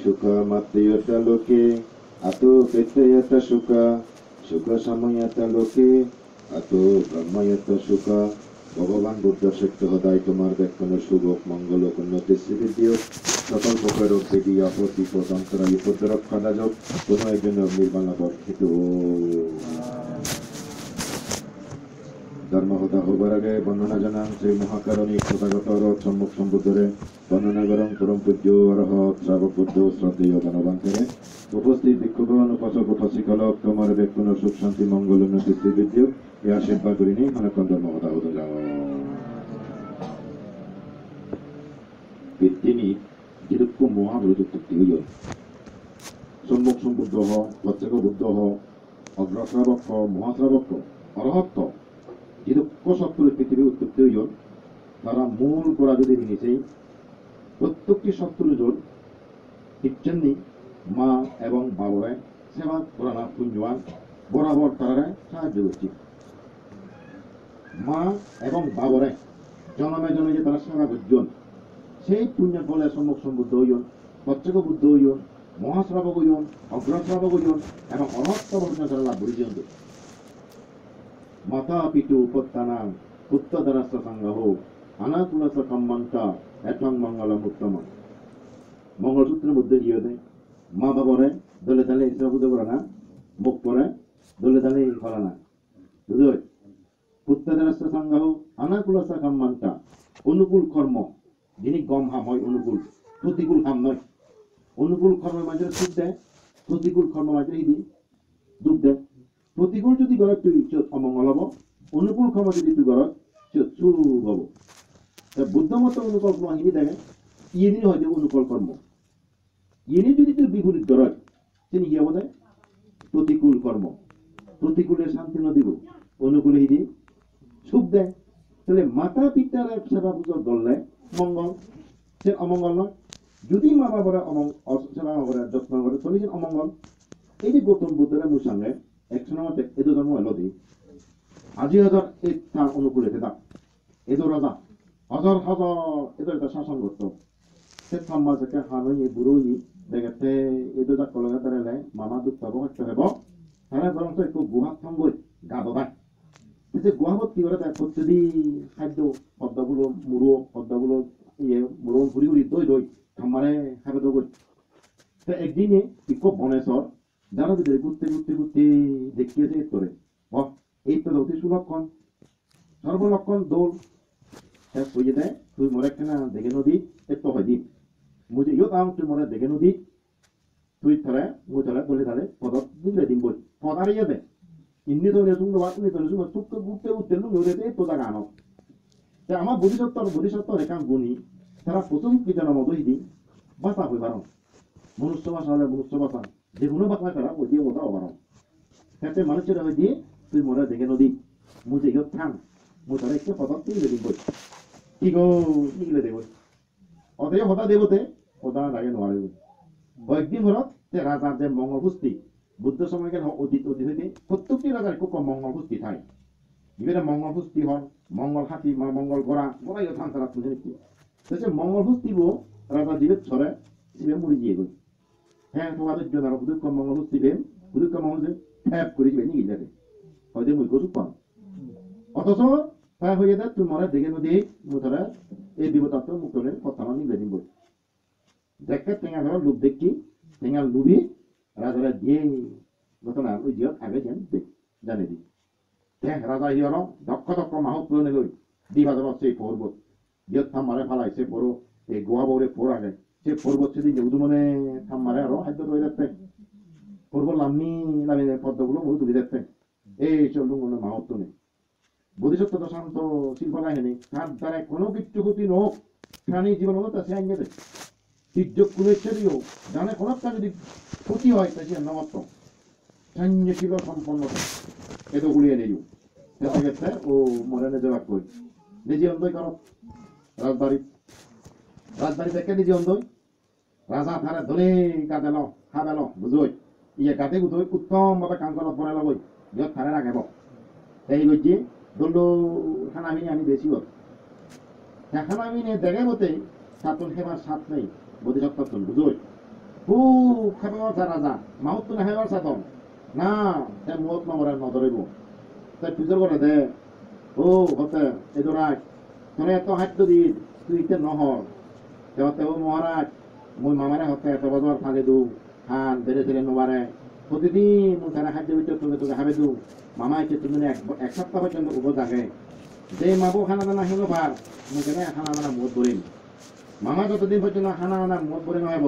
suka matiyata loke atau petayata suka samayata loke atau brahmayata suka ভগবান বুদ্ধ সত্য সদায় তোমার ব্যাখ্যানের শুভক মঙ্গল উন্নতি শ্রীবৃদ্ধি সকল প্রকার বিধি আপত্তি প্রতন্ত্র বিপদ রক্ষা রাজক কোন একজন নির্বাণ বর্ষিত ধর্মকথা হবার আগে বর্ণনা জানান শ্রী মহাকারণী তথাগত সম্মুখ সম্বুদ্ধরে বর্ণনা করম পরম পূজ্য অরহত শ্রাবক বুদ্ধ শ্রদ্ধেয় গণবান্ধবে উপস্থিত ভিক্ষুগণ উপাসক উপাসিকালক তোমার ব্যাখ্যান সুখ শান্তি মঙ্গল উন্নতি শ্রীবৃদ্ধি এই আশীর্বাদ করিনি অনেকক্ষণ ধর্মকথা হতে যাও তিনি যেরূপ মহাবৃত্তি হইল সম্মুখ সম্বুদ্ধ প্রত্যেক বুদ্ধ অগ্রশ্রাবক মহাশ্রাবক অরহত্ত যেরূপ সত্তর পৃথিবী উৎপত্তি হইল তারা মূল করা যদি নিয়েছে প্রত্যেকটি সত্তর জন ইচ্ছেননি মা এবং বাবারে সেবা করানা পুণ্যবান বরাবর তারা সাহায্য করছে মা এবং বাবারে জনমে জনে যে তারা সেবা করছেন সেই পুণ্যের ফলে সম্মুখ সম্বুদ্ধ হইন প্রত্যেক বুদ্ধ হইন মহাশ্রাবক হইন অগ্রশ্রাবক হইন এবং অনর্থ বর্ণ তারা লাভ করেছেন মাতা পিতু উপত্তানাং পুত্রধরস্য সংগ্রহ আনাকুলস্য কম্মন্তা এঠং মঙ্গলম উত্তম মঙ্গলসূত্রের মধ্যে দিয়ে দেয় মা বাবারে দলে দলে সেবা বুদ্ধ করে না মুখ করে দলে দলে করে না বুঝলি পুত্রধরস্য সংগ্রহ আনাকুলস্য কম্মন্তা অনুকূল কর্ম যিনি গম হাম হয় অনুকূল প্রতিকূল হাম নয় অনুকূল কর্মের মাঝে সুখ দেয় প্রতিকূল কর্ম মাঝে দুঃখ দেয় প্রতিকূল যদি গড় তুই অমঙ্গল হব অনুকূল কর্ম যদি তুই গড় সুখ হব বুদ্ধ মত অনুকূল কর্ম হিনি দেখে ইনি হয়তো অনুকূল কর্ম ইনি যদি তুই বিপরীত গড় তিনি কি হব দেয় প্রতিকূল কর্ম প্রতিকূলের শান্তি ন দিব অনুকূলে হিনি সুখ দেয় তাহলে মাতা পিতার সেবা পুজো করলে মঙ্গল সে অমঙ্গল নয় যদি মা বাবার সেবা করার যত্ন করে চলেছেন অমঙ্গল এই যে গৌতম বুদ্ধের মুর সঙ্গে একশো নম্বর এদো জন্ম এলো দি আজি হাজার এই তার অনুকূলে খেতাম এদো রাজা হাজার হাজার এদো একটা শাসন করত সে থাম্মা থেকে হানই বুড়োই দেখে এদো যা কলগা তারা মামা দুঃখ পাবো হত্যা হব তারা বরং একটু গুহা থামবই গা বাবায় যে গুহাবত কি করে প্রতিদিন খাদ্য পদ্মাগুলো মুড়ো পদ্মাগুলো মুড়ো ঘুরি ঘুরি দই দই খামারে খাবে তো করি একদিনে বিক্ষোভ বনেশ্বর যারা ভিতরে ঘুরতে ঘুরতে ঘুরতে দেখিয়েছে করে এই তো অতি সুলক্ষণ সর্বলক্ষণ দোল হয়ে দেয় তুই মরে কেনা দেখে নদী এত হয় দিন মুঝে ইয়ো তাম তুই মরে দেখে নদী তুই থরে মুই থরে দলে তালে পদত দিলে দিন বই পদারিয়ে দেয় ইন্নি তো রেসুঙ্গ বাদ নি তো রেসুঙ্গ টুক ঘুরতে ঘুরতে লুঙ্গ উড়েতে তো জায়গা আনো আমার বোধিসত্ত্ব রেখান গুণী তারা প্রথম পিতার মতো হিদি বাঁচা হয়ে পারো মনুষ্য ভাষা হলে মনুষ্য ভাষা যে কোনো ভাষা করা ওই দিয়ে ওটাও পারো তাতে মানুষের হয়ে দিয়ে তুই মনে দেখে নদী মুঝে ইয়ত থাম মুই তারা একটু পদার্থ নিলে দিন বই কি গো নিলে দেব অতএব হতা দেবতে ওটা লাগে নোয়ারে কয়েকদিন হলত যে রাজার যে মঙ্গল পুষ্টি বুদ্ধ সময়কে অতীত হইতে প্রত্যেকটি রাজার খুব কম মঙ্গল পুষ্টি থাকে যেটা মঙ্গল পুষ্টি হন মঙ্গল হাতি মঙ্গল গোড়াই থান তারা তুলে নিচ্ছে সে মঙ্গল পুষ্টিব রাজা জীবের ছড়ে জীবে মরি গিয়ে গই হ্যাঁ তোমাদের জন্য আরো বুধুক্ষ মঙ্গল পুষ্টি পেন বুধুক্ষ মঙ্গল হ্যাপ করে দিবে নিয়ে যাবে হয়তো মুই কচুক পান অথচ তাই হয়ে যায় তুই মরে দেখে নদী মুতরা এই বিপদার্থ মুক্তরে কথা নিয়ে দিন বই দেখে টেঙা ধরার লোভ দেখি টেঙার লুভি রাজারা দিয়ে ঘটনা ওই জিয়ত আগে জানে দি রাজা হিয়র দক্ষ দক্ষ মাহত তুলে লই দিবাদর সেই পর্বত জিয়ত থামারে ফালাই সে বড় এই গোয়া বউরে ফোর আগে সে পর্বত সেদিন যেহেতু মানে থামারে আরো খাদ্য রয়ে যাচ্ছে পর্বত লাম্মি নামে পদ্মগুলো মরু তুলে যাচ্ছে এই চলুন মনে মাহত নেই বোধিসত্ত্ব শান্ত শিল্পলা হেনে তার দ্বারা কোনো কিছু ক্ষতি নোক প্রাণী জীবন হতো সে আইন যাবে তির্যক কুলেশ্বরীও জানে কোনো একটা যদি ক্ষতি হয় তাই সে নমত্ব সৈন্যশীল সম্পন্ন এতো গুলিয়ে নেই দেখা গেছে ও মরে নিজে বাক করি নিজে অন্ধই করো রাজবাড়ি দেখে নিজে অন্ধই রাজা থারে ধরে গাদেল খাবেল বুঝই ইয়ে গাতে গুধই উত্তম ভাবে কাঙ্কল পরে লবই যত থারে রাখেব এই গিয়ে দণ্ড খানামিনি আমি বেশি হত খানামিনে দেখে মতে সাতন সেবার সাত নেই বোধিসত্ত্ব বুঝই খাবে রাজা মাহুত তো না হেবার সাতন না তে মুহত নমরে নদরিব তাই পুজোর করে দে ও হতে এদরাজ তোরে এত হাত দি তুই ইতে নহর তেও ও মহারাজ মুই মামারে হতে এত বদর ফাঁকে দু হান বেড়ে ছেলে নোবারে প্রতিদিন মুই তারা খাদ্য ভিতর তোকে তোকে হাবে দু মামা এসে তুমি এক সপ্তাহ পর্যন্ত উপ থাকে যে মাবো খানা দানা হিল ভার মুখে খানা দানা মত ধরিম মামা যতদিন পর্যন্ত খানা দানা মত ভরে নহব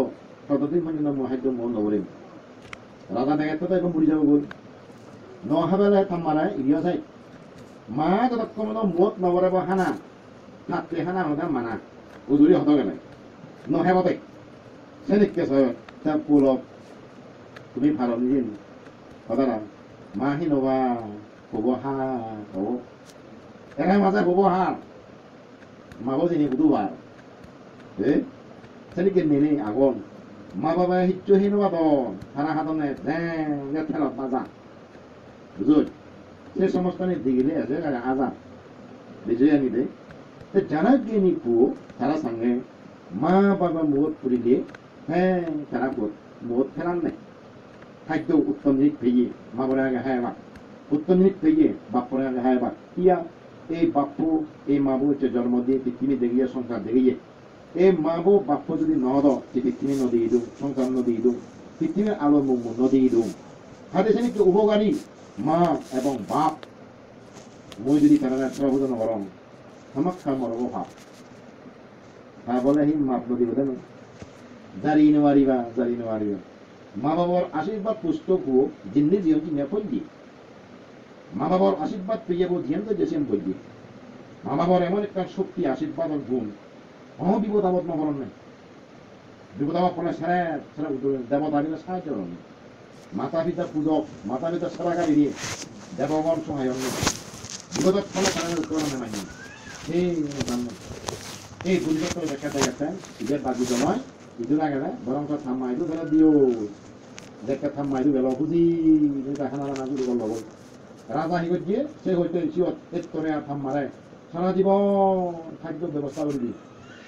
ততদিন পর্যন্ত মই খাদ্য মন নভরিম রাজা দেখে তো এখন বুড়ি যাব গই নহাবেলে থামারায় ইরিয়া যাই মা যতক্ষণ মত নভরাব খানা থাকতে খানা হতে মানা উজুরি হত গেলে নহেবতে সেদিককে তা পুলক তুমি ভালো নিদিন হতারা মাহি নবা হব হা হব এনে মাঝে হব হার মাবো যিনি বুধু হার সেদিকে নেই আগন মা বাবা হিচ্ছু হিনবা দন হারা হাতনে ঠেলত মাজা বুঝুন সে সমস্ত দিগিলে আছে আজা বিজয় আনি দে যারা গিয়ে নি পুয়ো তারা সঙ্গে মা বাবা মুহূর্ত পুরিলে হ্যাঁ তারা মুহূর্ত ফেরান নাই খাদ্য উত্তম জিনিস পেয়ে মা বলে আগে হ্যাঁ বা উত্তম জিনিস পেয়ে বাপরে আগে হ্যাঁ বা ইয়া এই বাপু এই মাবু হচ্ছে জন্ম দিয়ে পৃথিবী দেখিয়ে সংসার দেখিয়ে এই মাবু বাপু যদি নদ পৃথিবী নদী দিও সংসার নদী দিও পৃথিবীর আলো নদী দিও হাতে সে কি উপকারী মা এবং বাপ মই যদি তারা প্রবোধন করম আমাক মরব ভাব তা বলে হি মাপ নদী বোধ জারি নোৱাৰিবা মা বাবার আশীর্বাদ পুস্তক জিন্দি জীবন চিনে পড়ি মা বাবার আশীর্বাদ পেয়ে জিয়ান তো যেসেন পড়ি মা বাবার এমন একটা শক্তি আশীর্বাদ গুণ বিপদ আপদ নহরণ নাই বিপদ আপদ পড়ে সেরা সেরা দেবতা দিলে সাহায্য করেন মাতা পিতা পূজক মাতা পিতা সেরাকারী দিয়ে দেবগণ সহায় বিপদত ফলে তারা উত্তরণে মানি এই পরিবর্তন দেখাতে গেছেন ঈদের বাকি নয় ঈদুর আগে বরং থাম্মাইদু ফেলে দিও দেখে থাম্মাইদু গেল বুঝি খানা দানা শুরু করলো রাজা হিগত গিয়ে সে হইতে সিওত এত্তরে আর থাম্মারে সারা জীবন খাদ্য ব্যবস্থা করে দি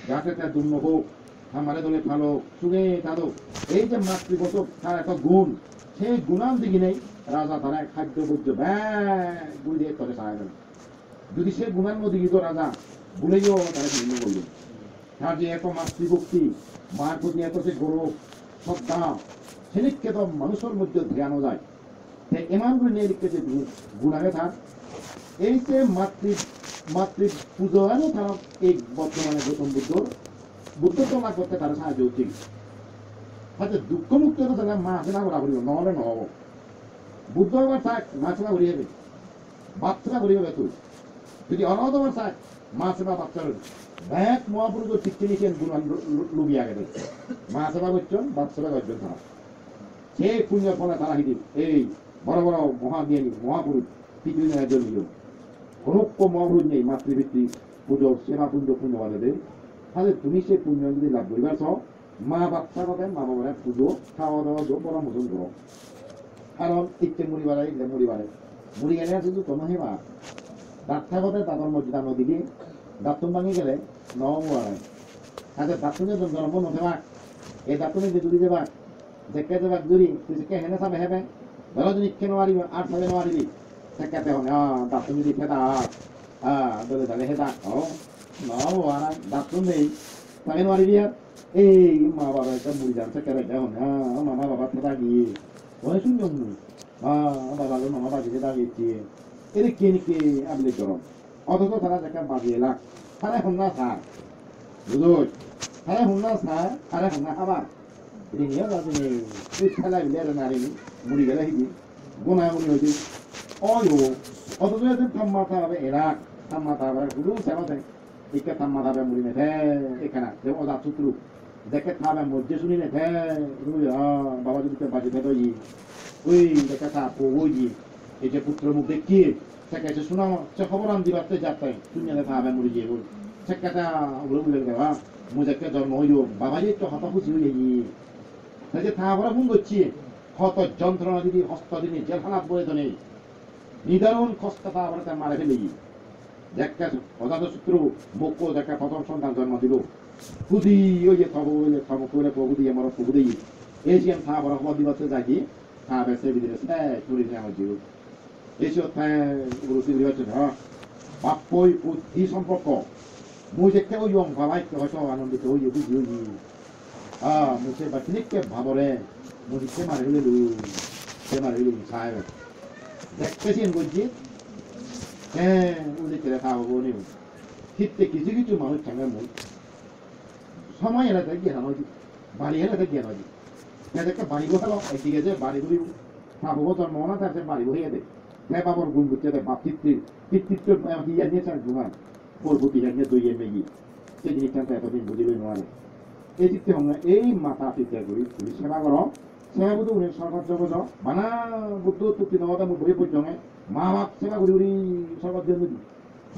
যাতে তার দুর্ন হোক থাম্মারে দলে ভালো সুগে তাদো এই যে মাতৃবচক তার এত গুণ সেই গুণান দিকে নেই রাজা তারা খাদ্য বর্জ্য গুলি দিয়ে তরে সাহায্য দেন যদি সে গুণান দিকে তো রাজা ভুলেও তারা ভিন্ন করলেন তার যে এত মাতৃভক্তি মার প্রতি এত সে গৌরব শ্রদ্ধা সেদিককে তো মানুষের মধ্যে ধ্যান যায় এমন করে নিয়ে লিখতে যে গুণাগে থাক এই যে মাতৃ পুজো হয় না তারা এই বর্তমানে গৌতম বুদ্ধ না করতে তারা সাহায্য হচ্ছে হয়তো দুঃখ মুক্ত তারা মা আছে না ওরা করিব নহলে নহব বুদ্ধ আবার থাক মা সেবা করি যাবে বাপ সেবা করি যাবে তুই যদি অনাহত আবার থাক মা সেবা বাচ্চার ব্যাগ মহাপুরুষ ঠিক নিয়েছেন গুণান লুবিয়া গেছে মা সেবা করছেন বাপ সেবা করছেন তারা সে পুণ্য ফলে তারা হিদিন এই বড় বড় মহাজ্ঞানী মহাপুরুষ পৃথিবী জন্মিল অনক্য মহাপুরুষ নেই মাতৃভিত্তিক পুজো সেবা পুণ্য বাজাদের তাহলে তুমি সে পুণ্য যদি লাভ করিবার চাও মা বাচ্চা কথা মা বাবার পুজো খাওয়া দাওয়া দো বড় মোচন করো কারণ ইচ্ছে মুড়ি বাড়াই মুড়ি গেলে শুধু তো নহে মা দাঁত থাকতে তাদের মধ্যে দানো দিকে দাঁতন ভাঙি গেলে নয় তাদের দাঁতনে জন্ম নথেবা এই দাঁতনে যে দূরি যাবা দেখে যাবা দূরি তুই কে হেনে চাবে হেবে ধরো যদি ইচ্ছে নোৱাৰিব আর চাবে নোৱাৰিবি সেকাতে হনে দাঁতন যদি ফেদা দলে দলে হেদা নহব আর দাঁতন নেই চাবে নোৱাৰিবি আর এই মা বাবা একটা মুড়ি যান সেকাতে হনে মামা বাবা ফেদা গিয়ে ওই শুনল বাবা মামা বাজি ফেদা গিয়েছি এর কে নিকে আপনি গরম অথচ তারা দেখা বাজিয়ে লাগ তারা হন্না সার বুঝুন তারা হন্না সার তারা হন্না খাবার এটি নিয়ে যাচ্ছে তুই খেলা বিলে নারী মুড়ি গেলে হিদি গোনাগুনি হয়েছে অথচ থাম্মা থাকবে এরা থাম্মা থাকবে শুধু সেবা দেয় একে থাম্মা থাকবে মুড়ি নেঠে এখানে যে অজা শত্রু দেখে থাকবে মধ্যে শুনি নেঠে বাবা যদি বাজি ফেটো ওই দেখে থা ওই এই যে পুত্র মুখ দেখিয়ে সেকাছে শোনাও সে খবর আন দিবাতে যাতে দুনিয়াতে থাকবে মুড়ি গিয়ে বল সেকাটা ওগুলো বলে দেবা মুজাকে জন্ম হইল বাবা যে একটু হতা খুশি হয়ে গিয়ে তাই যে থাকা ফোন করছি হত যন্ত্রণা দিদি হস্ত দিদি জেলখানাত বলে তো নেই নিদারুণ কষ্ট তারপরে তার মারে ফেলে গিয়ে দেখা অজাত শত্রু মুখ দেখা প্রথম সন্তান জন্ম দিল খুদি ওই যে থব করে প্রভু দিয়ে আমার প্রভু দিয়ে Asian 다 뭐라고 어디 갔어 자기 다 베스비들의 새 둘이 나오지고 에시오 타임 우리 우리 같은 막보이 이 선포고 모제 태고 용 바바이 거서 하는데 저 여기 무슨 바트니께 바보래 무슨 말을 흘려도 제 말을 흘리고 사요 대신 뭐지 우리 집에 가보니 그때 기술이 좀 많을 장면 뭐 사마이라 되게 나오지 말이라 되게 나오지 내가 말이고 하러 이게 말이고 다 보고 더 뭐나 다 말이고 해야 돼 내가 바로 군부터에 밥집들 빚집들 뭐야 이야기 잘 주만 뭘 부피냐 또 얘기 제일 괜찮다 해서 무지를 놓아래 에집트 홍나 에이 마타피 때구리 우리 생각으로 생각도 우리 설거적어서 만화 무도 뚝이 나오다 뭐 보여 보정에 마막 생각 우리 설거졌는데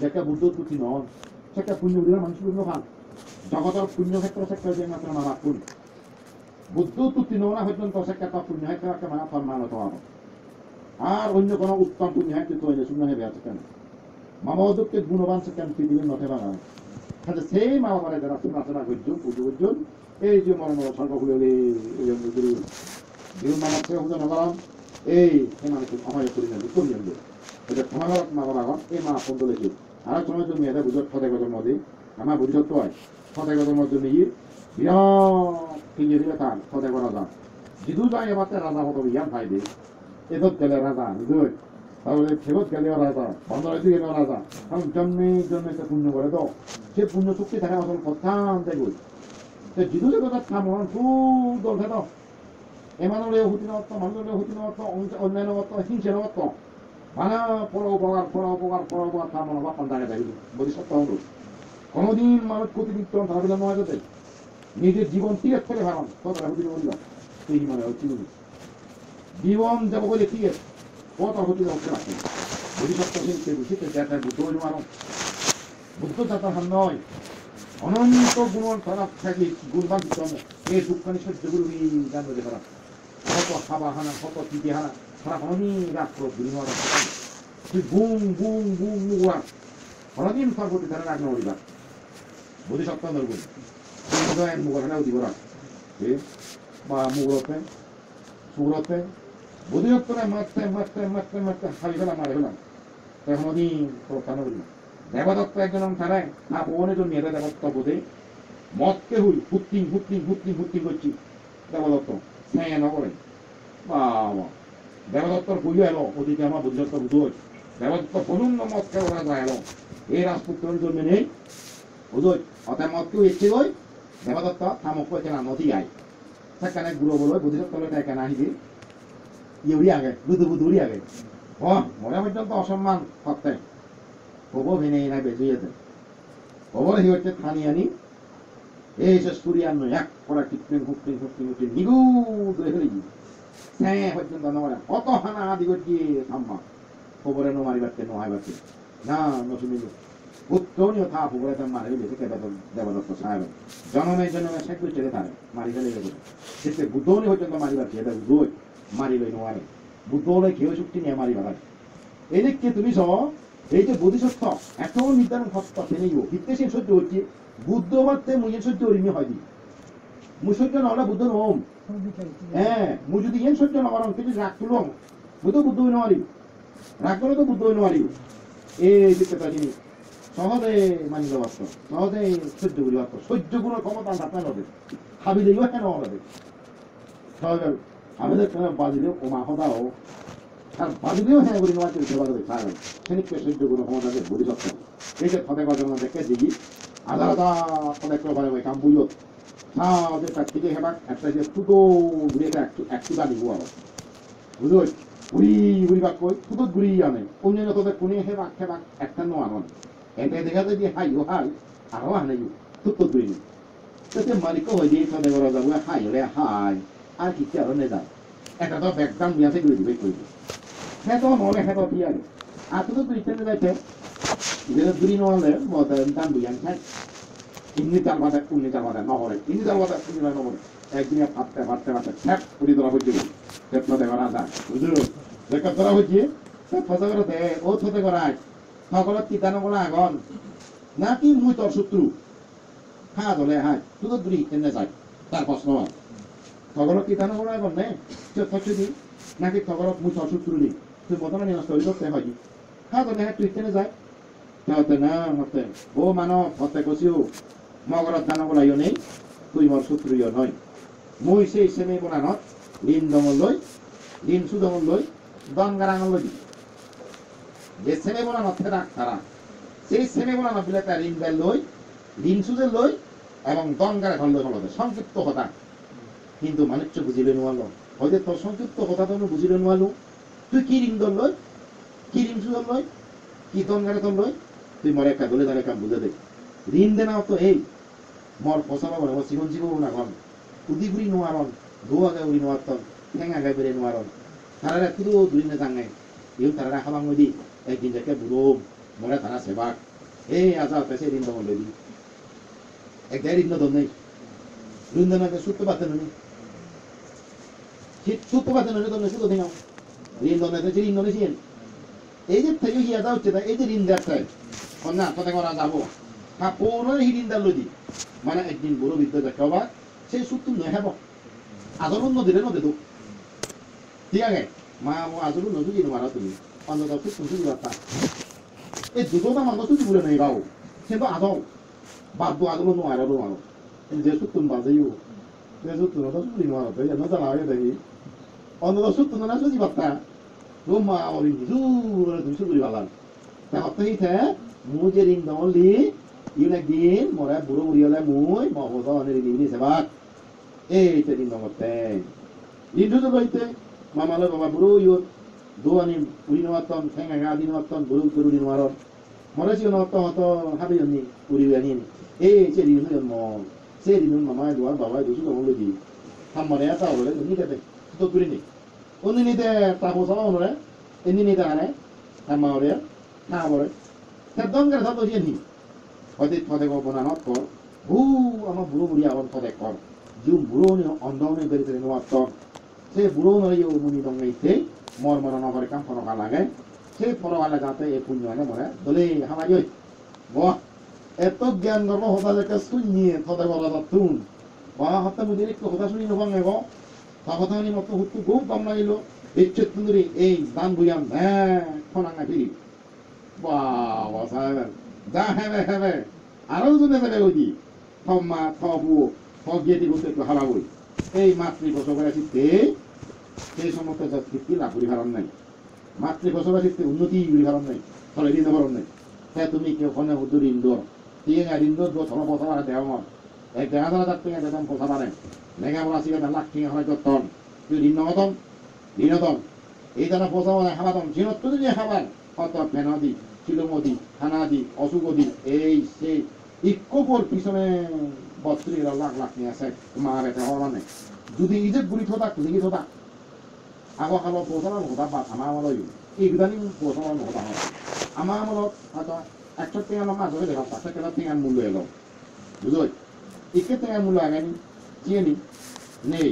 내가 무도 뚝이 나온 색깔 분유 우리가 만수는 한 적어도 분유 색깔 색깔 나타나 마막군 무도 뚝이 나오나 했던 또 색깔 분유 색깔 만화 더 많아 더 하고 언제 거나 웃던 분유 할때 또 이제 순간에 배웠잖아 마모드께 문어반 색깔 비비는 너태방아 하여튼 세 마음을 해라 쓰나쓰나 그죠 우주우준 에이 지금 뭐는 설거 후려리 연구들이 지금 마막 제가 후져 나가람 에이 해만에 좀 어마에 뿌리는 느낌 연구 그래서 도망가라 마가마가 에이 마 본돌레지 알아 전화 좀 해야 돼 무조 터대가 좀 어디 아마 무리서 또 터대가 좀 어디 이 이런 비결이가 다 터대가라다 지도자에 봤다 라다고도 이양 봐야 돼 에도 teleraza good তাহলে ফেরত গেলেও রাজা বন্ধরাইতে গেলেও রাজা কারণ জন্মে তে পুণ্য করে তো সে পুণ্য চুক্তি থাকে আসল কথা দেগুই তো জিদুসে কথা থামন সুদল থাকে এমানলে হুতি নত মানুষলে হুতি নত অন্যান্য নত হিংসে নত মানা পরোপকার থামন বা পন্থাকে দেয় বলি সত্য হলো কোনোদিন মানুষ প্রতিনিত্য ভাবিলে নয় যাতে নিজের জীবন তীরের থেকে ভাবন ততটা হুতি বলিল সেই মানে হচ্ছে জীবন দেব বলে ঠিক আছে কত হতে যাচ্ছে রাখেন ভবিষ্যৎ শিল্পে বুঝিতে যাতে বুদ্ধ মানো বুদ্ধ যাতা হান নয় অনন্ত গুণ তারা থাকি গুণবান জন্ম এই দুঃখানি সহ্যগুলো জানবে যে তারা কত হাবা হানা কত টিপি হানা তারা কোনোদিন রাগ করো বিনিময় তুই বুং মুগুয়া কোনোদিন তার প্রতি তারা রাগ নড়িবা বোধিসত্ত্ব নড়গুন মুগর হানাও দিব রাগ বা মুগুরতে সুগুরতে বোধিসত্ত্বরে মারতে খালি ফেলা মারে ফেলাম কোনোদিন প্রত্যান করি দেবদত্ত একজন তারাই না ভবনের জন্য মেয়েরা দেবদত্ত বোধে মদকে হুই হুত্তিং করছি দেবদত্ত স্নেহ নগরে বাবা দেবদত্তর বইও এলো ওদিকে আমার বোধিসত্ত্ব বুধ দেবদত্ত প্রচন্ড মদকে ওরা যা এলো এই রাজপুত্রের জন্য নেই বুধ অতএব মদকেও ইচ্ছে গই দেবদত্ত থামক কয়েছে না নদী আয় সেখানে গুঁড়ো বলো বোধিসত্ত্ব এখানে আহিবি ইউরি আগে বুধুরি আগে মনে পর্যন্ত অসম্মান করতে খবর ভেঙে না বেজুয়েছে খবর হি হচ্ছে থানি আনি এই সে সুরিয়ান্ন এক করা টিপটিং নিগুদ হয়ে ফেলেছি হ্যাঁ পর্যন্ত নয় কত হানা আদি করছি থাম্মা খবরে নো মারিবারতে নো হাইবারতে না নসুমিল পুত্রনীয় থা খবরে তার মারি বেশি দেবদত্ত সাহেব জনমে শেখ ছেড়ে থাকে মারি ফেলে গেছে সেটা বুদ্ধনি পর্যন্ত মারিবারছে এটা বুধ মারিবে নোয়ারে বুদ্ধ হলে কেউ শক্তি নিয়ে মারি বেড়ায় এদিকে তুমি সহ এই যে বোধিসত্ত্ব এত নির্ধারণ সত্য তেনেই বিদ্বেষী সহ্য হচ্ছে বুদ্ধ বাদতে মুই সহ্য করিনি হয়নি মুই সহ্য নহলে বুদ্ধ নহম মুই যদি ইয়েন সহ্য নকরম কিন্তু রাগ তুলম মুই তো বুদ্ধ হই নোৱাৰি রাগ করলে তো বুদ্ধ হই নোৱাৰি এই যে কথা জিনিস সহজে মানি লওয়া সহজে সহ্য করি সহ্য গুণের ক্ষমতা আপনার হবে ভাবিলেও কেন হবে সহজে আমাদের বাজিলেও কমা হদাও আর বাজিলেও হ্যাঁ বলি নোয়া চলছে বাজারে খায় সেনিককে সহ্য কোনো ক্ষমতা আছে বোধিসত্ত্ব এই যে ফতে গজল দেখে দিই আধা আধা ফতে ভাই ভাই কাম বুঝত যে তার থেকে হেবাক একটা যে ফুটো ঘুরে একটু দাঁড়ি আবার বুঝলো ঘুরি বাক কই ফুটো ঘুরি আনে অন্যান্য তোদের কোনে হেবাক একটা নোয়া নয় এতে দেখা যায় যে হাই আরো আনে ফুটো ঘুরি তাতে মালিকও হয়ে দিয়ে ফতে গজল যাবো হাই আর কিছু আরো নে যায় এটা তো ব্যাকগ্রাম বিয়াতে করে দিবে কইবে হ্যাঁ তো মনে হ্যাঁ তো দিয়ে আর তো তুই ইচ্ছা যাইতে যেটা দুই নহলে মতান দাম বিয়ান খাই ইন্নি চাল বাদা নহরে ইন্নি চাল বাদা নহরে একদিনে ভাবতে ছ্যাপ পুরি ধরা হচ্ছে চেপনা দেখা রাজা বুঝলো দেখা ধরা হচ্ছে ফসা করে দে ও থতে করায় সকলত কিতানো বলা আগন নাকি মুই তোর শত্রু হ্যাঁ ধরে হ্যাঁ তুই তো দুই এনে যাই তার প্রশ্ন তগরক কি তানো বড় বন্নে চচ্চদি নাকি তগরক মুছ অসুত্রুলি তুই মতন নিয়ে নষ্ট করতে হয় হ্যাঁ তো নেহা তুই তেনে যায় তাহলে না মতে ও মানব হতে কছিও মগরত দানা বলাইও নেই তুই মোর শত্রুইও নয় মই সেই সেমে বনানত ঋণ দমল লই ঋণ সুদমল লই দন গারাঙল লই যে সেমে বনানত রাখ তারা সেই সেমে বনানত বিলে তার ঋণ বেল লই ঋণ সুদে লই এবং দন গারা ঘর লই হলবে সংক্ষিপ্ত কথা কিন্তু মানুষ বুঝিলে নোয়ালো হয়তো তোর সংক্ষিপ্ত কথা তো বুঝিলে নোয়ালো তুই কি ঋণ দল লই কি ঋণ সুদল লই কি দন গারা দল লই তুই মরে একটা দলে তার একটা বুঝে দে ঋণ দেনা তো এই মর ফসবা বলে মর জীবন জীবন না কম উদিগুড়ি নোয়ারন ধোয়া গায়ে উড়ি নোয়ারতন ঠেঙা গায়ে বেড়ে নোয়ারন তারা তুই দুই না জাঙাই ইউ তারা খাবাং নদী একদিন যাকে বুড়ো মরে তারা সেবাক এই আজা পেছে ঋণ দমন লই একদাই ঋণ দম নেই ঋণ দেনাকে সূত্র পাতে নি সূত্র পাতে নি তোমরা শুধু দিনাও ঋণ দনে যে ঋণ দনে ছিলেন এই যে থেকে হিয়া যা হচ্ছে এই যে ঋণ দেওয়ার চাই না কথা করা যাবো হ্যাঁ পৌনের হি ঋণ দেওয়ার লই মানে একদিন বুড়ো বিদ্যা দেখা বা সেই সূত্র নয় হ্যাঁ আদরণ নদীরে নদী তো ঠিক আছে মা আদরণ নদী দিন মারা তুমি অন্তত সূত্র শুধু বার্তা এই দুটোটা মানুষ শুধু বলে নেই গাও কিন্তু আদৌ বাদ আদরণ নোয়ারো নোয়ারো যে সূত্র বাজেও যে সূত্র নদী শুধু নোয়ারো তো জানো জানা আগে দেখি অন্তত সূত্র না শুধু বার্তা মা আমার তুমি শুধু বালান তা হতেই থে মু যে ঋণ দমলি ইউন একদিন মরে বুড়ো বুড়ি হলে মুই মহত অনেক ঋণ সেবাক এই ঋণ দমতে ঋণ তো লইতে মামালে বাবা বুড়ো ইউর দো আনি উড়ি নোয়াতন ঠেঙা গা দি নোয়াতন বুড়ো উড়ি নোয়ারন মরে ছিল নত হত হাবি জনি উড়ি আনিন এই ঋণ হইন ম সে ঋণ মামায় দোয়ার বাবায় দুশো দমল দি হামরে এটা হলে নি দেতে তো তুই নি অন্য নিতে তাপো সাবা ওরে এনি নিতে আনে হামারে না বলে একদম করে সব দিয়ে নি হয়তো থদে বনানত কর আমার বুড়ো বুড়ি আবার থদে কর যে বুড়ো অন্ধনে বেরিয়ে নোয়াত সে বুড়ো নয় মুনি দংনাইতে মর মর নগরে কাম ফরকা লাগে সেই ফরকা লাগাতে এই পুণ্য আনে মরে দলে হামাই ওই বাহ এত জ্ঞান গর্ব হতা লেখা শুনিয়ে থদে বলা তুন বা হত্যা মুদির একটু হতা শুনি নবাং এগো তা কথা নি মতো হুত্তু খুব কম লাগিল ইচ্ছে তুন্দুরি এই দান বুঝাম হ্যাঁ ফনাঙ্গা ফিরি বাবা সাহেব যা হেবে হেবে আরো জনে যাবে ওই থম্মা থবু থগিয়েটি করতে একটু হারাবই এই মাতৃ বসবাসীতে সেই সমস্ত কীর্তি লাভ করি হারান নাই মাতৃ বসবাসীতে উন্নতি করি হারান নাই ফলে ঋণ হারান নাই হ্যাঁ তুমি কেউ ওখানে হুদুর ইন্দোর তিন ইন্দোর ধর্ম বসবাস দেওয়া মত এক ১,০০০ টাকা বেতন পোষা পারে লেখাপড়া শিখে ১,০০,০০০ টাকা হয় তন তুই ঋণ নতন ঋণতন এই দ্বারা পোষা মানে হাবাতন ঋণত্ব যদি হাবার হত ফেনাদি চিলমদি হানাদি অসুগদি এই সেই ইকোপর পিছনে ৩২ লাখ লাখ নিয়ে আছে মা বেটা হওয়ার মানে যদি ইজেত গুলি থোদা খুলি থোদা আগৰ কালত পৌঁছানো হতা বা আমাৰ আমলৈ এইকেইদানি পৌঁছানো নহতা হয় আমাৰ আমলত হয়তো ১০০ টাকা লম মাজৰে দেখা ৫০ টাকা টেঙার মূল্য এলো বুঝলি একে টেঙার মূল্য আগে নি চিয়ে নি নেই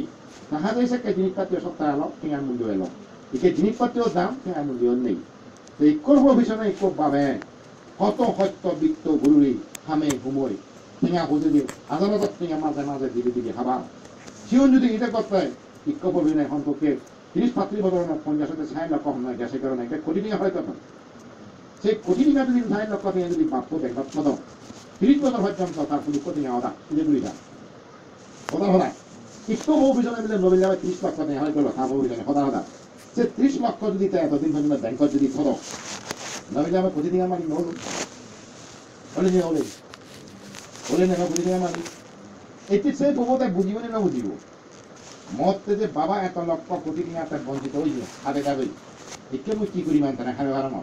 দেখা যাইছে জিনিসপাতি সপ্তাহে এলো টেঙার মূল্য এলো একে জিনিসপাতিও দাম টেঙার মূল্য নেই তো এই করব পিছনে একো বাবে কত সত্য বৃত্ত গুৰুৰি হামে হুমৈ টেঙা খুঁজে আদালতত টেঙা মাজে মাজে দিবি দিবি হাবা সিও যদি এটা করতে ইক্ষ প্রবীণের সম্পর্কে ৩০-৩৫ বছর ৫০-তে ৬০ লক্ষ হয় গ্যাসের কারণে একটা কোটি টাকা হয় তখন সেই কোটি টাকা যদি ৬০ লক্ষ টাকা যদি প্রাপ্য ব্যাংকত পদ ৩০ বছর পর্যন্ত তার পুরো কোটি টাকা হতা যে দুইটা হতা হতা ইক্ষ বহু পিছনে মিলে নবেল যাবে ৩০ লক্ষ টাকা হয় গেল তা বহু পিছনে হতা হতা সে ৩০ লক্ষ যদি এতদিন পর্যন্ত ব্যাংকত যদি পদ নবেল যাবে কোটি টাকা মারি নহল হলে যে হলে হলে না কোটি টাকা মারি এটি সে বহুতে বুঝিব না বুঝিব মতে যে বাবা এত লক্ষ কোটি টাকা তার বঞ্চিত হইল হাতে যাবে একে মই কি করি মানতে না খাবে হারাম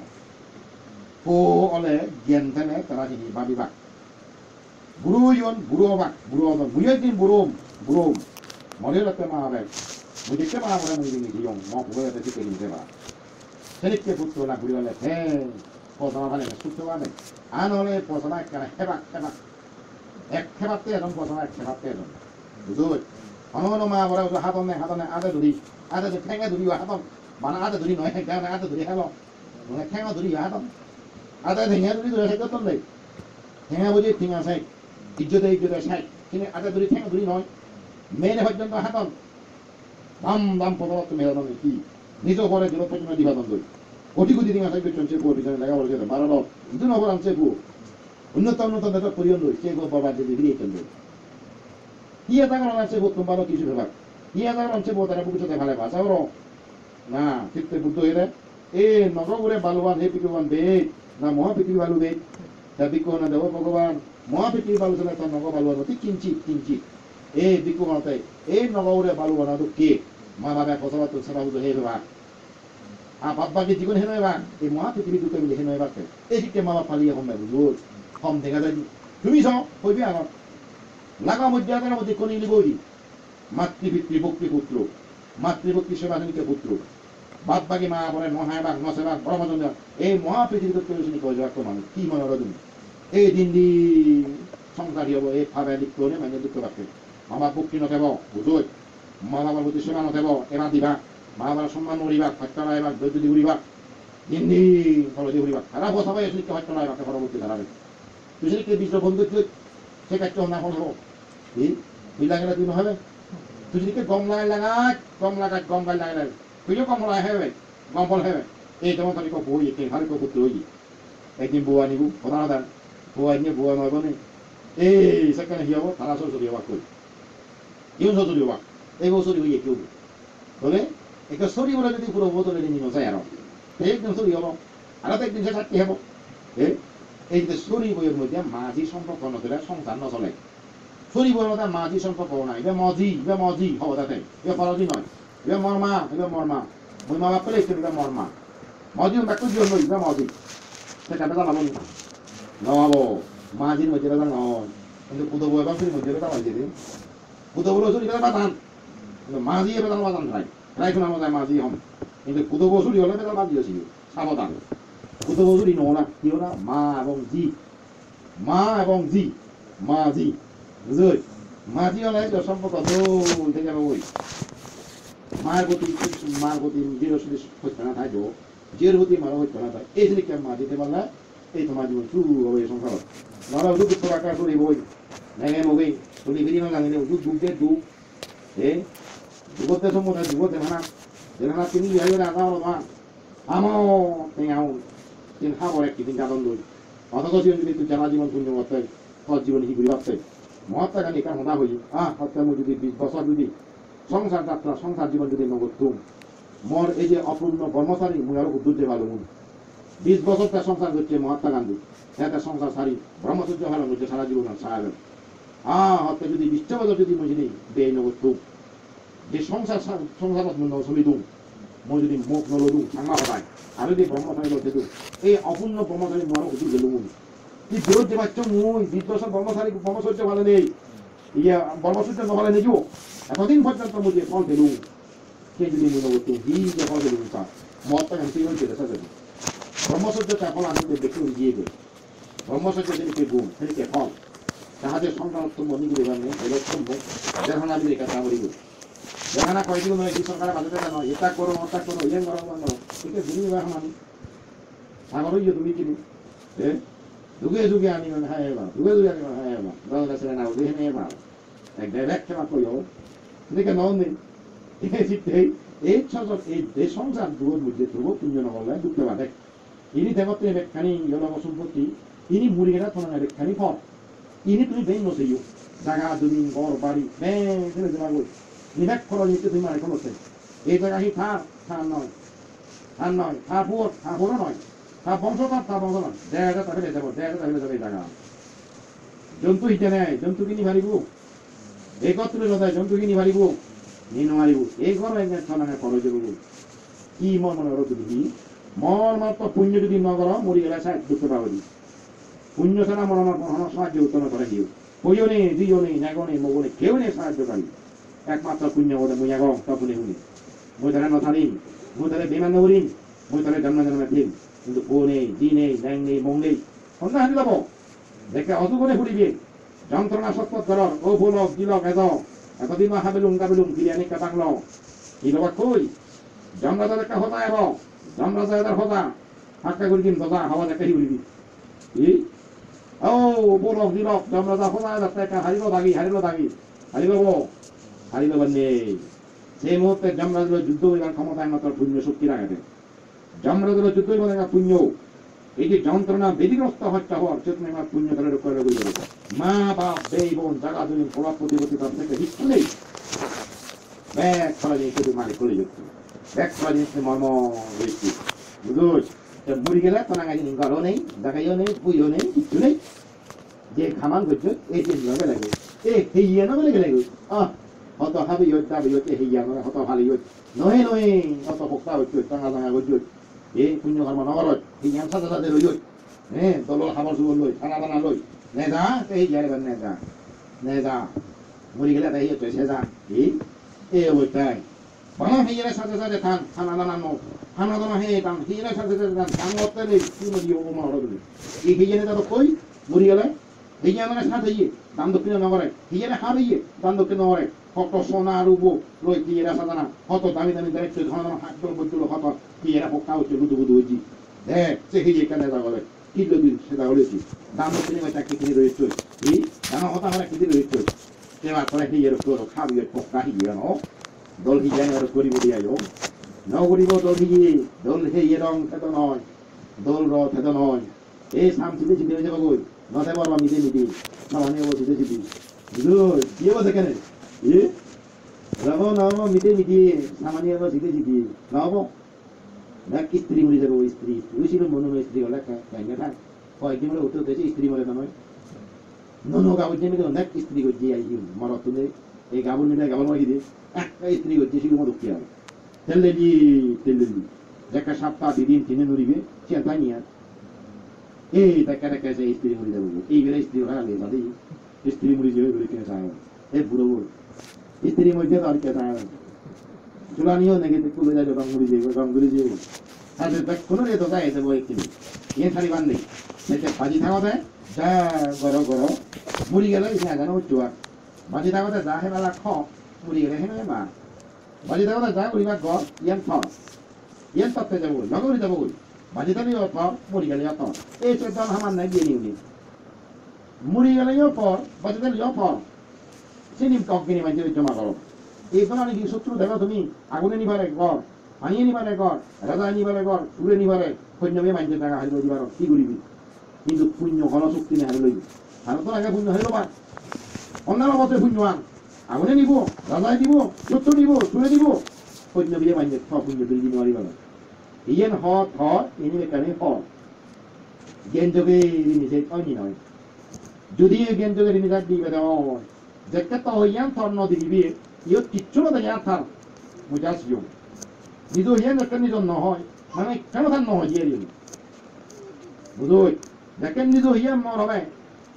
ও অলে জ্ঞান থানে তারা যিনি ভাবিবা বুড়ো ইয়ন বুড়ো অবাক বুড়ো অবাক মুই একদিন বুড়ো বুড়ো মনে রাখতে মা হবে মুই দেখতে মা বলে মুই দিন দিয়ম ম বুড়ো এতে দিতে নিতে বা সেদিকে পুত্র না ঘুরি হলে হ্যাঁ পছনা ভালে সুস্থ মানে আন হলে পছনা একখানে হেবাক হেবাক এক খেবাতে এজন পছনা এক খেবাতে এজন বুঝলি অনন মা বলে হাতনে হাতনে আদে ধরি ঠেঙে ধরি হাতন বানা আদে ধরি নয় গানে আদে ধরি হেল মানে ঠেঙা ধরি হাতন আদে ঠেঙা ধরি ধরে হেকত নেই ঠেঙা বুঝি ঠেঙা চাই ইজ্জতে ইজ্জতে চাই কিন্তু আদে ধরি ঠেঙা ধরি নয় মেনে পর্যন্ত হাতন দাম দাম পদার্থ মেলাদাম কি নিজ ঘরে দিল পেছনে দিবাদন দই কোটি কোটি দিন আসে পেছন সে পুয়ো পিছনে লাগা বলে বারো লোক ইদু নগর আনছে পুয়ো উন্নত উন্নত নেতা পরিয়ন দই সে গো বাবা যদি ফিরিয়ে চলবে ইয়ে তাকার আনছে পুয়ো তোমারও কিছু ভেবাক ইয়ে তাকার আনছে পুয়ো তারা বুকুচতে ভালে ভাষা ওর না চিত্তে বুদ্ধ হয়ে এ নগরে বালুবান হে পিকুবান বেগ না মহা পৃথিবী বালু বেগ তা বিকু না দেব ভগবান মহা পৃথিবী বালু চলে তার নগ বালুবান অতি কিঞ্চিত কিঞ্চিত এ বিকু মাতে এই নগরে বালুবান তো কে মা বাবা কথা বার্তা সেবা বুঝো হে বাবা বাপ্পাকে জীবন হেন এবার এই মহা পৃথিবী দুটো মিলে হেন এবার এইদিকে মা বাপ পালিয়ে কম বুঝো কম দেখা যায় তুমি চাও কইবি আমার লাগা মধ্যে মধ্যে কোন লিবই মাতৃপিতৃ ভক্তি পুত্র মাতৃভক্তি সেবা জনিত পুত্র বাদ বাকি মা বলে মহাবাগ নসেবাগ ব্রহ্মচন্দ্র এই মহা পৃথিবীতে প্রয়োজনী কয়ে যাওয়ার মানুষ কি মনে করো তুমি এই দিন দিন সংসারী হবো এই ভাবে লিপ্ত হলে মানে দুঃখ পাচ্ছে মা বাপ ভক্তি নথেব বুঝোই মা বাবার প্রতি সেবা নথেব এবার দিবা মা বাবার সম্মান উড়িবা হত্যা এবার দৈদ্যদি উড়িবা দিন দিন ফলো দিয়ে উড়িবা তারা বসাবাই আসলে হত্যা এবার পরবর্তী দাঁড়াবে তুই সেদিকে বিশ্ব বন্ধু সে কাজটা না হল এই লাগালে তুই হবে তুই সেদিকে গম লাগাই গম গাছ লাগাই তুইও কমলা হেবে গম্বল হেবে এই যেমন তারিখ বই একে ভালো করতে হই একদিন বউ আনিব প্রধান দান বউ আনিয়ে বউ নয় বনে এই সেখানে হিয়াব তারা সরস্বতী হবাক কই কেউ সরস্বতী হবাক এই বছরই হইয়ে কেউ বলে একটা সরি বলে যদি পুরো বোতলে নিয়ে নয় আর একদিন সরি হব আর তো একদিন সে থাকতে হব এই যে সরি বইয়ের মধ্যে মাঝি সম্পর্ক নচলে সংসার নচলে সরি বইয়ের মধ্যে মাঝি সম্পর্ক নাই এবার মজি হব তাতে এবার ফরজি নয় এবার মর্মা মই মা বাপ পেলে এবার মর্মা মজি ব্যাক দিও নই এবার মজি সেটা বেলা ভালো নহব মাঝির মধ্যে বেলা নয় কিন্তু কুদো বই বাপের মধ্যে বেলা বাজে রে কুদো বলে চুরি বেলা বাদান কিন্তু মাঝি বেলা বাদান রাই রাইখুন আমার মাঝি হম কিন্তু কুদো বসুরি হলে বেলা মাঝি হয়েছিল সাবধান কুদো বসুরি না কি না মা এবং জি মাঝি বুঝলি মাঝি হলে সম্পর্ক দৌড় থেকে ওই মায়ের প্রতি নিজের ওষুধে হচ্ছে না থাকবো জের প্রতি মারা হচ্ছে না এই যে কেমন মা দিতে পারলে এই তোমার জীবন শুরু হবে সংসার মারা ওষুধ আকার করে বই নেগে মগে চলি ফিরি না জানিলে ওষুধ দুধের দুধ যুগতে সম্বন্ধে যুগতে মানা যেখানে তিনি বিহারি আধা হলো মা আমাও টেঙাও তিন হা পরে একটি দিন যাদন দই অথচ জীবন যদি তুই জানা জীবন পুণ্য মতে সৎ জীবন হি ঘুরি ভাবতে মহাত্মা গান্ধী কারণ হতা হই হত্যা মই যদি 20 বছর যদি সংসার যাত্রা সংসার জীবন যদি নগতুম মোর এই যে অপূর্ণ কর্মচারী মুই আরো বুঝতে পারলো 20 বছর তার সংসার করছে মহাত্মা গান্ধী তার সংসার সারি ব্রহ্মচর্য ভালো হচ্ছে সারা জীবন সারা হত্যা যদি 20 বছর যদি মই যদি বেয়ে নগতুম যে সংসার সমিতুম মই যদি মুখ নলদু সাংমা হতায় আর যদি ব্রহ্মচারী লড়তে দু এই অপূর্ণ ব্রহ্মচারী মোর উঠি গেল তুই বিরোধ যে পাচ্ছ মুই 20 বছর ব্রহ্মচর্য ভালো নেই ইয়া ব্রহ্মচর্য নহলে নেকিও এতদিন পর্যন্ত মুঝে ফল দিলু কে যদি মনে করতো যে ফল দিলু তা মতটা আমি হয়েছে দেখা যাবে ব্রহ্মচর্যটা ফল আমি দেখে দিয়ে দেবে ব্রহ্মচর্য যেদিকে গুণ সেদিকে ফল তাহাদের সংক্রান্ত মনিগুলি বানিয়ে এরকম দেখানা দিলে কথা বলিব দেখানা কয়েকদিন নয় কি সরকারের বাজেটে নয় এটা করো ওটা করো ইয়ে করো এটা দিনই এখন আমি সাগরই যে তুমি কিনি যুগে আনি মানে হ্যাঁ এবার যুগে আনি মানে হ্যাঁ এবার দাদা ছেলে না দেখে নিয়ে এবার এক ডাইরেক্ট খেলা কইও দেখে নাও নেই এই সংসার যুগের মধ্যে ধ্রুব পুণ্য নহলে দুঃখে বাধে ইনি দেবত্রে বেখানি জনম সম্পত্তি ইনি মুড়িগেরা তোমার বেখানি ফল ইনি তুমি বেই নসেইও জায়গা জমি ঘর বাড়ি ফেলে জমা করি নিবেক ফল নিতে তুমি মানে কোনো এই জায়গা হি থার নয় থার পুরো নয় তার বংশ নয় জায়গাটা তাহলে যাবো এই জায়গা জন্তু হিতে নেয় জন্তু কিনি ভারিব একত্রে লদায় জন্তু কিনি ভারিব নিন মারিব এই ঘর একজন ছনানে খরচ যাব কি মনে করো তুমি মন মাত্র পুণ্য যদি নগর মরি গেলে সাহায্য করতে পারি পুণ্য ছাড়া মন আমার সাহায্য উত্তর করে দিও কইও নেই দিও নেই নাগো নেই মগো নেই কেউ নেই সাহায্যকারী একমাত্র পুণ্য বলে মুই আগো তখনই শুনি মুই তারা নথারিম মুই তারা বেমান নরিম মুই তারা জন্ম দিম কিন্তু ও নেই জি নেই ল্যাং নেই মং নেই সন্ধ্যা হাঁটি যাব দেখে অসুখনে ফুরিবে যন্ত্রণা সৎপথ করর ও ভুলক দিলক এতদিন হাবেলুম গাবেলুম বিরিয়ানি কাটাংল কি লবা কই জমরাজার একটা হতা এব জমরাজা এদার হতা হাক্কা করে দিন দজা হাওয়া দেখাই উড়িবি কি ও ভুলক দিলক জমরাজা হতা এদার একটা হারিল দাগি হারিল বান্নে সেই মুহূর্তে যমরাজের যুদ্ধ হইবার ক্ষমতা একমাত্র পুণ্য শক্তি রাখাবে। যমরাজের যুদ্ধ হইবার একটা পুণ্য, এই যে যন্ত্রণা বেদিগ্রস্ত হচ্ছে হওয়ার চেতনা আমার পুণ্য করে করে বুঝে মা বাপ বেই বোন জাগা দুই প্রভাব প্রতিপত্তি তার থেকে হিচ্ছু নেই। ব্যাগ ফলা জিনিস শুধু মারি করে যাচ্ছে, ব্যাগ ফলা জিনিস মর্ম হয়েছি বুঝুস। মুড়ি গেলে তো নাঙ্গা জিনিস ঘরও নেই, জায়গায়ও নেই, পুইও নেই, কিচ্ছু নেই। যে খামান করছো এই যে লগে লাগে এ হেইয়া না বলে গেলে হত হাবি যাবি হচ্ছে হেইয়া নয় হত ভালি হচ্ছে নহে নহে হত পোক্তা হচ্ছে টাঙা টাঙা করছো এই পুণ্য কর্ম নগরত হেইয়া সাথে সাথে রই হ্যাঁ দল খাবার চুবর লই টানা টানা লই নে যা এই যাইবার নে যা মুড়ি গেলে তাই হচ্ছে সে যা এই অবস্থায় বানা হেইয়ার সাথে সাথে থান খানা দানা নো খানা দানা হে টান হেইয়ার সাথে সাথে থান ধান করতে নেই কি মুড়ি ও মা হলো এই হেইয়া তো কই মুড়ি গেলে হেইয়া মানে সাথে দাম দক্ষিণে নগরে হিয়ারে হারিয়ে দাম দক্ষিণে নগরে কত সোনা রূপো লই হিয়ারা সাজানা কত দামি দামি দায়িত্ব ধন ধন হাত বলছিল কত হিয়ারা পক্কা হচ্ছে বুধু বুধু হয়েছি দেখ সে হিয়ে কেন বলে কি লবি সেটা বলেছি দাম দক্ষিণে চাকরি কিনে রয়েছে এই দানা হতা হলে কিনে রয়েছে সেবা করে হিয়ার তোর খাবি পক্কা হিয়া ন দল হিয়া করিব দিয়া ন করিব দল হিয়ে রং থেত নয় দল র থেত নয় এই সাম চিতে চিতে হয়ে যাবো কই নতে বলবা মিটে মিটে সামান্য চিতে চিটি বুঝলো কি বলছে কেন যাব নব মিটে মিটে সামান্য চিতে চিটি নব দেখ স্ত্রী মরে যাবো স্ত্রী ছিল মনে হয় স্ত্রী হলে কাইনে থাক কয়েকদিন হলে উঠতে হতেছে স্ত্রী মরে নয় ননো গাবুর জন্য দেখ স্ত্রী করছি আই মরত তুলে এই গাবুর মিলে গাবুর মারি দিয়ে একটা স্ত্রী করছে সেগুলো মতো কি হবে তেলেলি দেখা সপ্তাহ দিন কিনে নড়িবে সে তাই নিয়ে এই দেখা দেখা সেই স্ত্রী মরে যাবো এইবারে স্ত্রী হারালে বাদে স্ত্রী মরে যাবে বলে কে চায় এ বুড়ো বুড়ো স্ত্রী মরে যাবে আর কে চায় চুলানিও নাকি তুলে যাবে রং মরে যাবে রং করে যাবে তাদের দেখ কোনো রে তো যায় দেবো একটি ইয়ে শাড়ি বান্ধে সেটা ভাজি থাকা দেয় যা গরো গরো মুড়ি গেলে ইসে জানো চুয়া ভাজি থাকা দেয় যা হেবেলা খ মুড়ি গেলে হেবে মা ভাজি থাকা দেয় যা উড়িবা গর ইয়ান তত্ত্বে যাবো লগরি যাবো ভাজি থাকি পর মুড়ি গেলে অত এই চোদ্দ আমার নাই গিয়ে নিউনি মুড়ি গেলেও পর ভাজি থাকলেও পর চিনি টক কিনে মাঝে জমা করো এই কারণে কি শত্রু দেখো তুমি আগুনে নিবারে ঘর ভাঙিয়ে নিবারে ঘর রাজা নিবারে ঘর সুরে নিবারে সৈন্যমে মাঝে টাকা হারিল দিবার কি করিবি কিন্তু পুণ্য গণশক্তি নিয়ে হারিল ভারতের আগে পুণ্য হারিল বা অন্যান্য মতে পুণ্য আন আগুনে নিব রাজায় দিব শত্রু নিব সুরে দিব সৈন্য বিয়ে মাঝে পুণ্য বিল্ডিং মারিব ইয়ান হট এনে কানে হট জ্ঞান যোগে নিজে অন্য নয় যদি জ্ঞান যোগে নিজে দিবে দেওয়া যেটা তো ইয়ান থর্ণ দিবি ইয়ো কিচ্ছু না দেয়া থার মুজাসিও নিজ ইয়ান একটা নিজ নহয় মানে কেন থার নহয় ইয়ে বুঝোই দেখেন নিজ ইয়ান মর হবে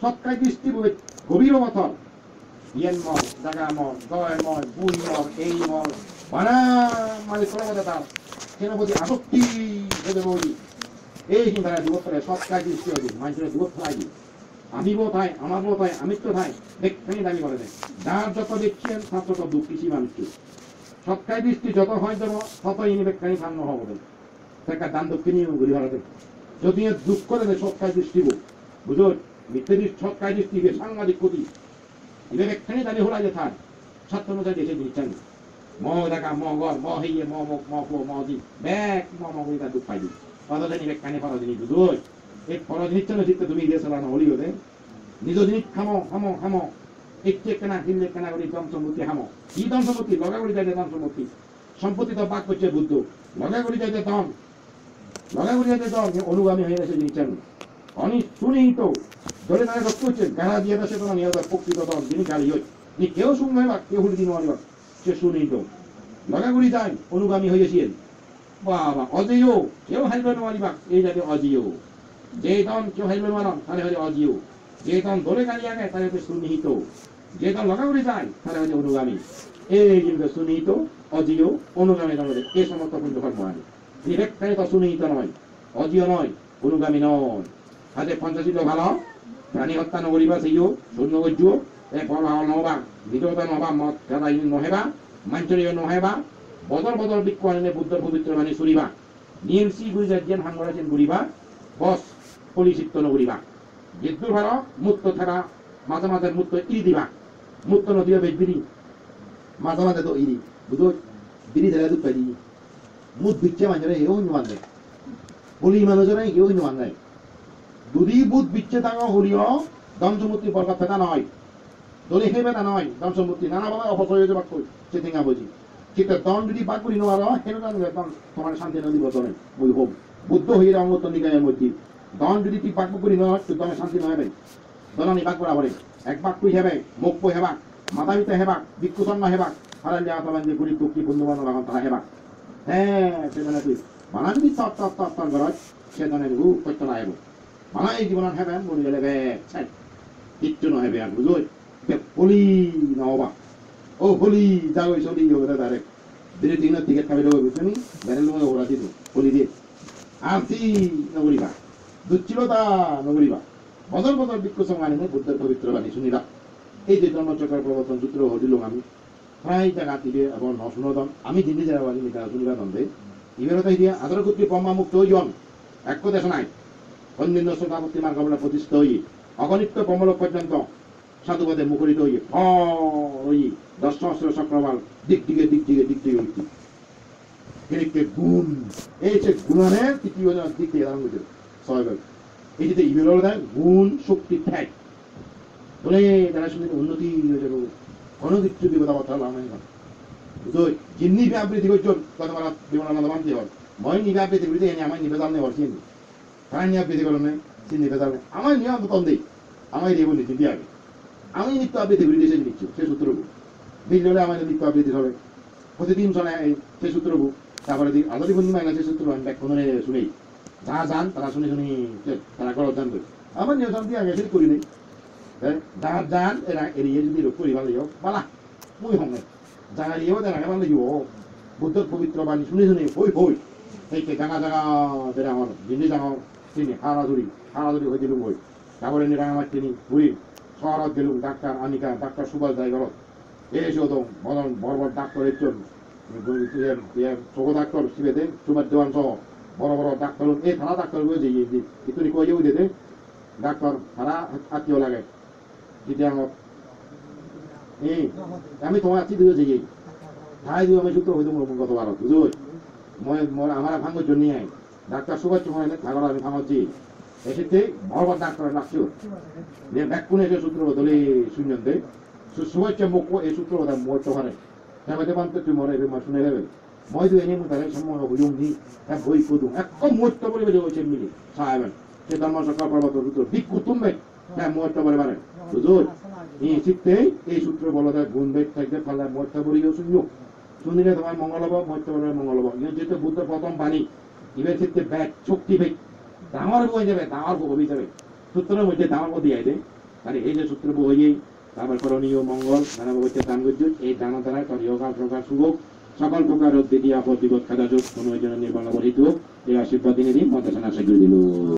সৎকাই দৃষ্টি বলে গভীর মথর ইয়ান মর জাগা মর জয় মর বুই মর এই মর বানা মানে কোনো কথা তার কেন বলছি আসক্তি ভেবে বলি এই চিন্তা যুবক করে সৎকাই দৃষ্টি হবে মানুষের যুবক ফেলাই দিই আমি বোধহয় আমার বোধহয় আমি তো ভাই দেখতেই দাবি করে দেয় যার যত দেখছেন তার তত দুঃখী মানুষকে সৎকাই দৃষ্টি যত হয় দেবো তত ইনি বেকারি সামনে হবে একটা দান দক্ষিণী ঘুরি ভাড়াতে যদি দুঃখ করে দেয় সৎকাই দৃষ্টি বুঝো মিথ্যে সৎকাই দৃষ্টি সাংবাদিক ক্ষতি এবার একখানি দাবি হলা যে থাক ছাত্রমতায় দেশে দিচ্ছেন ম দেখা ম গর ম হইয়ে ম ম দি ব্যাগ ম করি তার দুঃখ পাই দিই পদদিনী বেকানি পদদিনী বুঝো এই পরজিনিস চিত্তে তুমি দিয়ে চালানো হলি হলে নিজ জিনিস খামো একটু কেনা কিনলে কেনা করি দম সম্পত্তি হামো কি দম সম্পত্তি লগা করি যাইতে দম সম্পত্তি সম্পত্তি তো বাক করছে বুদ্ধ লগা করি যাইতে দম অনুগামী হয়ে গেছে জিনিস অনি শুনেই তো ধরে তারা রক্ত হচ্ছে গাড়া দিয়ে সে তোমার নিয়ে প্রকৃত দম যিনি গাড়ি হয় নি কেউ শুনবে বা কেউ হুলি দিন মারিবা সে শুনেই তো লগা করি যায় অনুগামী হয়েছিলেন বাবা অজেয় কেউ হাইবে মারিবা এই জাতীয় অজেয় যে দন কেউ হাইবে মারন তাহলে হচ্ছে অজিও যে দন দলে গাড়ি আগে তাহলে হচ্ছে সুনিহিত যে দন লগাগুড়ি যায় তাহলে হচ্ছে অনুগামী এই কিন্তু সুনিহিত অজিও অনুগামী আমাদের এই সমস্ত কিন্তু ধর্ম আনে বিবেকটাই তো সুনিহিত নয় অজিও নয় অনুগামী নয় হাতে পঞ্চাশিত ভালো প্রাণী হত্যা নগরিবা সেইও শূন্য গজ্য এক নহবা ভিতরতা নহবা মত গাদা নহেবা মাঞ্চলীয় নহেবা বদল বৃক্ষ আনিলে বুদ্ধ পবিত্র মানে চুরিবা নিয়েমসি গুজরাট যেন হাঙ্গরাছেন ঘুরিবা বস পরিচিত্ত নগরিবা বিদ্যুৎ ভাড়া মুক্ত থাকা মাঝে মুক্ত ইরি দিবা মুক্ত নদীও বেচবিরি মাঝে তো ইরি বুঝো biri dara du pedi mut bicce manjare eo nyuande holi manojare eo nyuande dudi but bicce tanga holio দমসমুদ্রী বরকত ফেতা নয় দলে হেবে না নয় দমসমুদ্রী নানা বাবা অপচয় হয়েছে বাক্য চেতিঙ্গা বুঝি কিন্তু দন যদি বাক করি নোয়ার হেন তোমার শান্তি নদী বদলে বই হোক বুদ্ধ হয়ে অঙ্গত নিগায়ের মধ্যে দন যদি তুই বাক করি নয় তুই দমে শান্তি নয় দলনি বাক করা বলে এক বাক কই হেবে মুখ পই হেবা মাথা ভিতরে হেবা বিক্ষুসন্ন হেবা হারান যা তোমার যে গরিব দুঃখী বন্ধু বান্ধব এখন তারা হেবা হ্যাঁ সেজন্য তুই বানা যদি তপ তপ তপ তপ করত সেজন্য করতে না হেব বানা এই জীবন হেবে বলি গেলে বে কিচ্ছু নয় বে আর বুঝোই হলি না অবা ও হলি যাও চলি ওরা ডাইরেক্ট ধীরে দিনের টিকিট খাবি দেবো বুঝলি বেড়ে লোক ওরা দিত হলি দিয়ে আসি নগরীবা দুচ্ছিলতা নগরীবা বছর বছর বিক্ষু সঙ্গে বুদ্ধের পবিত্র বাণী শুনিলা এই যে জন্মচক্র প্রবর্তন সূত্র হদিল আমি প্রায় জায়গা দিবে এবং নশুনদন আমি দিল্লি যাওয়া বাড়ি নিকা শুনিবা দন্দে ইবেরতাই দিয়া আদর কর্তৃক ব্রহ্মা মুক্ত হইজন এক দেশ নাই অন্যান্য শ্রোতাপত্তি মার্গবলা প্রতিষ্ঠিত হই অগণিত কমল পর্যন্ত সাধুবাদে মুখরিত হই 10 সহস্র চক্রবাল দিক দিকে উঠি এদিকে গুণ এই যে গুণানের তৃতীয় দিক থেকে দাঁড়ানো হয়েছে ছয়বার এই যে ইবেল দেয় গুণ শক্তি ঠেক বলে তারা শুনে উন্নতি হয়ে যাবে কোনো কিছু বিপদ কথা আমি বুঝো জিন্নি ব্যাপৃতি করছো কত বার বিমানানন্দ মানতে হয় মই নিব্যাপৃতি করিতে এনে আমার নিবেদন নেই হচ্ছেন তারা নিয়াবৃতি করলেন না চিনি বেদাল আমার নিয়ম কম দেই আমায় দিয়ে বলি দিদি আগে আমি নিত্য আবৃত্তি ঘুরে দেশে নিচ্ছি সে সূত্রবু দিল হলে আমাদের নিত্য আবৃত্তি হবে প্রতিদিন শোনে সে সূত্রবু তারপরে আদরি বন্ধু মাইনা সে সূত্র আমি ব্যাখ্যানে শুনেই যারা যান তারা শুনে তারা করার জানবে আমার নিয়ম শান্তি আগে সেটা করি নেই যারা যান এরা এড়িয়ে যদি রোগ করি ভালো বালা মুই হঙ্গে যারা এড়িয়েও তারা ভালো লাগিব বুদ্ধর পবিত্র বাণী শুনে হই এই জায়গা যেটা আমার জিনিস ডাঙর চিনি হারাধুরি হয়ে দিলুম হই তারপরে রাঙামার চিনি ঘুরি শহরত গেলুম ডাক্তার আনিকা ডাক্তার সুভাষ যাই ঘরত এসে তো মদন বড় ডাক্তার একজন চোখ ডাক্তার শিবেতে সুভাষ দেওয়ান সহ বড় ডাক্তার এই থানা ডাক্তার বুঝে ইতুনি কয়ে উঠে ডাক্তার থানা আত্মীয় লাগে যেটা আমার এই আমি তোমার আত্মীয় দিয়ে যাই ঠাই দিয়ে আমি সূত্র হইতো গত ভারত বুঝো মই আমার ভাঙর জন্য ডাক্তার সুভাষ চৌহান থাকলে আমি ভাঙছি এসেতে বড় ডাক্তার লাগছিল যে ব্যাকুনে এসে সূত্র বদলে শুনলেন দে সুভাষ মুখ এই সূত্র কথা মোর চৌহানে তারপরে বানতে তুই মরে শুনে নেবে মই তো এনে তাদের সম্মান হুজুম দি এক বই কুদুম এক মুহূর্ত বলে বেজে হয়েছে মিলি সাহেবেন সে ধর্ম সরকার পর্বত সূত্র দিক কুতুমবে হ্যাঁ মুহূর্ত বলে পারে বুঝুন এই শিখতে এই সূত্র বলা যায় গুণ বেদ থাকতে পারলে মুহূর্ত বলিও শুনলো শুনিলে তোমার মঙ্গল হব মুহূর্ত বলে মঙ্গল হব ইয়ে যেহেতু বুদ্ধ প্রথম বাণী ইবের ক্ষেত্রে ব্যাগ শক্তি বেগ দামার বই যাবে দামার বই যাবে সূত্রের মধ্যে দামার বই দিয়ে তাহলে এই যে সূত্র বই তারপর করণীয় মঙ্গল নানা বইতে দান করছে এই দানা দ্বারা করিয়কাল প্রকার শুভক সকল প্রকার দিদি আপদ বিপদ খাদা যোগ কোনো জন্য নির্বাণ বলিত এই আশীর্বাদ দিনে দিন মন্ত্রণা আশা করে দিল।